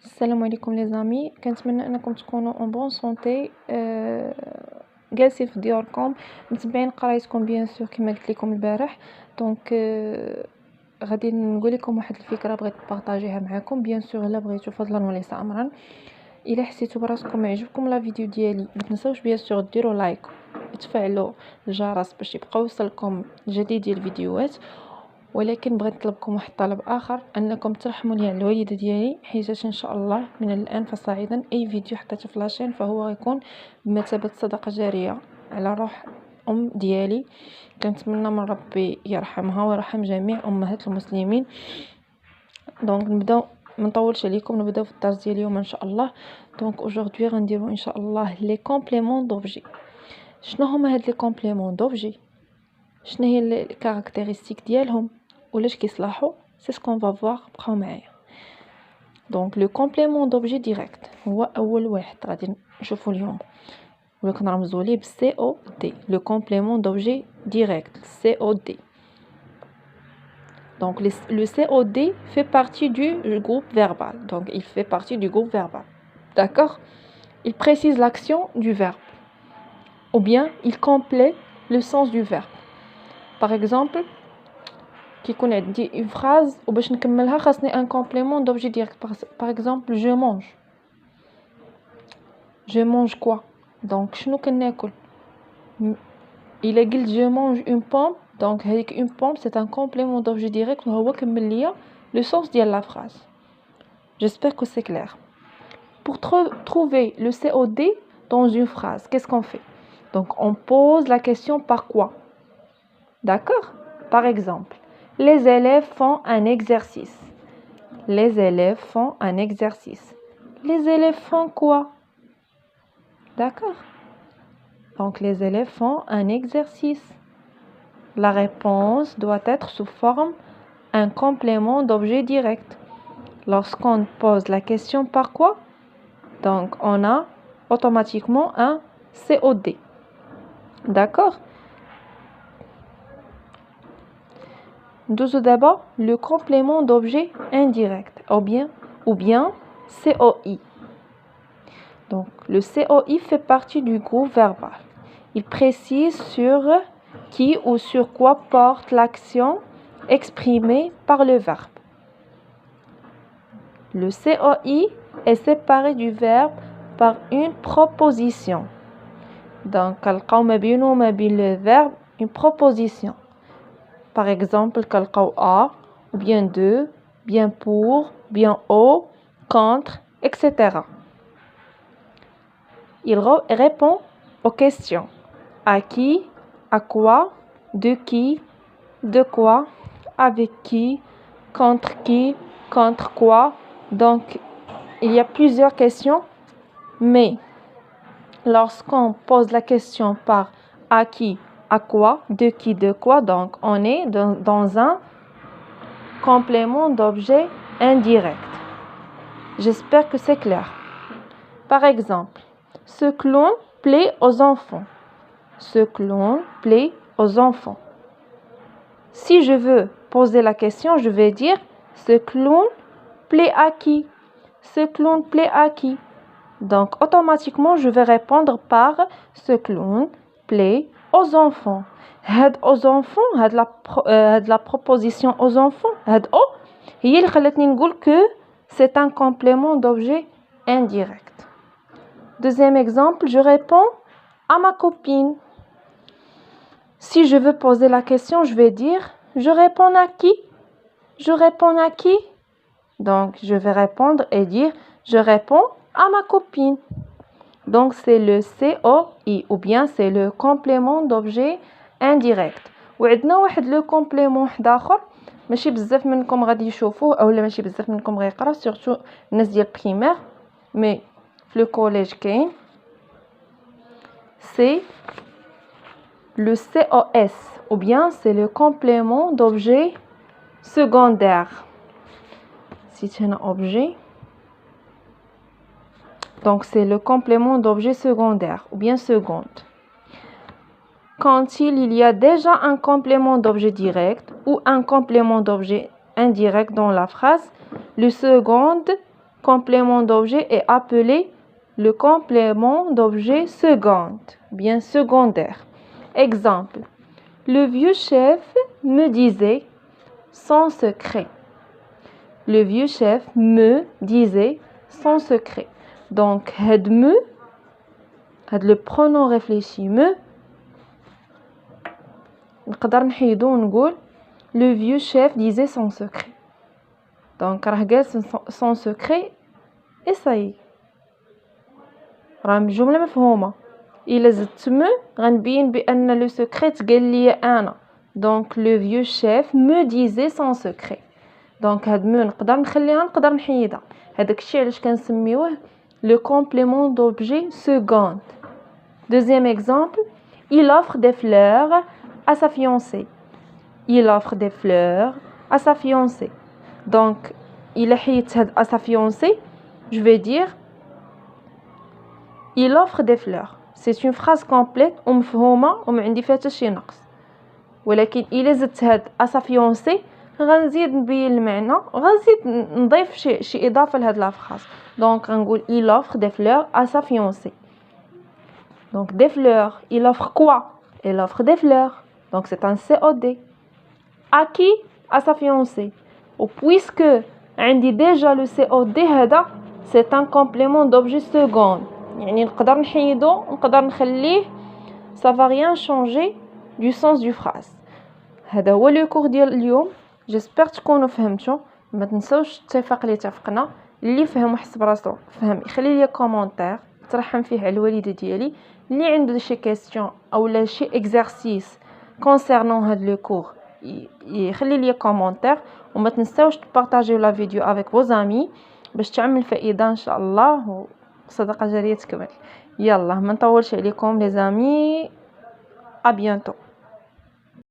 السلام عليكم لي زامي، كنتمنى انكم تكونوا اون بون سونتي. جالسين في دياركم متبعين قرايتكم بيان سور كما قلت لكم البارح. دونك غادي نقول لكم واحد الفكره بغيت نبارطاجيها معكم. بيان سور الا بغيتو فضلا وليس امرا، الا حسيتوا براسكم يعجبكم لا فيديو ديالي ما تنساوش بيان سور ديروا لايك وتفعلوا الجرس باش يبقى يوصلكم جديد ديال الفيديوهات. ولكن بغيت نطلبكم واحد الطلب اخر، انكم ترحموا لي على الوالده ديالي، حيت ان شاء الله من الان فصاعدا اي فيديو حطيته في لاشين فهو غيكون بمثابه صدقه جاريه على روح ديالي. كنتمنى من ربي يرحمها ويرحم جميع امهات المسلمين. دونك نبداو، ما نطولش عليكم، نبداو في الدرس ديال اليوم ان شاء الله. دونك اوجوردي غنديروا ان شاء الله لي كومبليمون دوبجي. شنو هما هاد لي كومبليمون دوبجي؟ شنو هي الكاركتيرستيك ديالهم ولاش كيصلاحوا؟ سي سكون فا فوار، بقاو معايا. دونك لو كومبليمون دوبجي ديريكت هو اول واحد غادي نشوفوا اليوم، ولا كنرمزوا ليه بالسي او دي. لو كومبليمون دوبجي ديريكت سي او دي. Donc le COD fait partie du groupe verbal. Donc il fait partie du groupe verbal. D'accord? Il précise l'action du verbe. Ou bien il complète le sens du verbe. Par exemple, كيكون عندي une phrase وباش نكملها خاصني un complément d'objet direct. Par exemple, je mange. Je mange quoi? Donc شنو كناكل؟ إلا قلت je mange une pomme، donc هذيك une pomme c'est un complément d'objet direct وهو كمل ليا le sens ديال la phrase. J'espère que c'est clair. Pour trouver le COD dans une phrase, qu'est-ce qu'on fait? Donc on pose la question par quoi? D'accord? Par exemple, les élèves font un exercice. Les élèves font un exercice. Les élèves font quoi? D'accord? Donc les élèves font un exercice. La réponse doit être sous forme un complément d'objet direct. Lorsqu'on pose la question par quoi, donc on a automatiquement un COD. D'accord? Nous d'abord le complément d'objet indirect ou bien COI. Donc le COI fait partie du groupe verbal. Il précise sur qui ou sur quoi porte l'action exprimée par le verbe. Le COI est séparé du verbe par une proposition. Donc le verbe une proposition. Par exemple, a, ou bien de, bien pour, bien au, contre, etc. Il répond aux questions. À qui, à quoi, de qui, de quoi, avec qui, contre quoi. Donc, il y a plusieurs questions, mais lorsqu'on pose la question par à qui, à quoi, de qui, de quoi, donc on est dans un complément d'objet indirect. J'espère que c'est clair. Par exemple, ce clown plaît aux enfants. Ce clown plaît aux enfants. Si je veux poser la question, je vais dire ce clown plaît à qui? Ce clown plaît à qui? Donc automatiquement je vais répondre par ce clown plaît aux enfants. aux enfants, la proposition aux enfants, هي اللي خلتني نقول que c'est un complément d'objet indirect. Deuxième exemple, je réponds à ma copine. Si je veux poser la question, je vais dire je réponds à qui? Je réponds à qui? Donc je vais répondre et dire je réponds à ma copine. Donc c'est le COI ou bien c'est le complément d'objet indirect. وعندنا واحد لو كومبليمون واحد اخر ماشي بزاف منكم غادي يشوفوه اولا ماشي بزاف منكم غيقراو سورتو الناس ديال بريمير مي في لو كوليج كاين. C'est le COS ou bien c'est le complément d'objet secondaire. C'est un objet. Donc c'est le complément d'objet secondaire ou bien seconde. Quand il y a déjà un complément d'objet direct ou un complément d'objet indirect dans la phrase, le seconde complément d'objet est appelé le complément d'objet second, bien secondaire. Exemple, le vieux chef me disait son secret. Le vieux chef me disait son secret. Donc, had me, had le pronom réfléchi me, نقدر نحيدو ونقول le vieux chef disait son secret. Donc راه قال son secret et ça y est راه جملة مفهومة. إلا زدت me غنبين بأن لو secret تقال لي أنا. Donc le vieux chef me disait son secret. Donc هاد me نقدر نخليها نقدر نحيدها. هذاك الشيء علاش كنسميوه le complément d'objet second. Deuxième exemple, il offre des fleurs à sa fiancée. Il offre des fleurs à sa fiancée. Donc, il a à sa fiancée, je vais dire il offre des fleurs. C'est une phrase complète ومفهومة وما عندي فيها حتى شي نقص. ولكن إلا زدت هاد à sa fiancée غنزيد نبين المعنى غنزيد نضيف شي إضافة لهاد لا phrase. Donc غنقول il offre des fleurs à sa fiancée. Donc des fleurs, il offre quoi? Il offre des fleurs. Donc c'est un COD. À qui? À sa fiancée. Ou puisque عندي déjà le COD هذا, c'est un complément d'objet second. يعني نقدر نحيدو نقدر نخليه, ça va rien changer du sens du phrase. هذا هو لو كور ديال اليوم. جيسبر تكونوا فهمتوا. ما تنسوش الاتفاق اللي اتفقنا. اللي فهم وحس براسو فهم يخلي لي كومونتير ترحم فيه على الوالده ديالي. اللي عنده شي كيسيون اولا شي اكزرسيس كونسيرنون هاد لو كور يخلي لي كومونتير. وما تنساوش تبارطاجيو لا فيديو افيك فو زامي باش تعمل فائده ان شاء الله وصدقه جاريه تكمل. يلا ما نطولش عليكم لي زامي، ا بيانتو.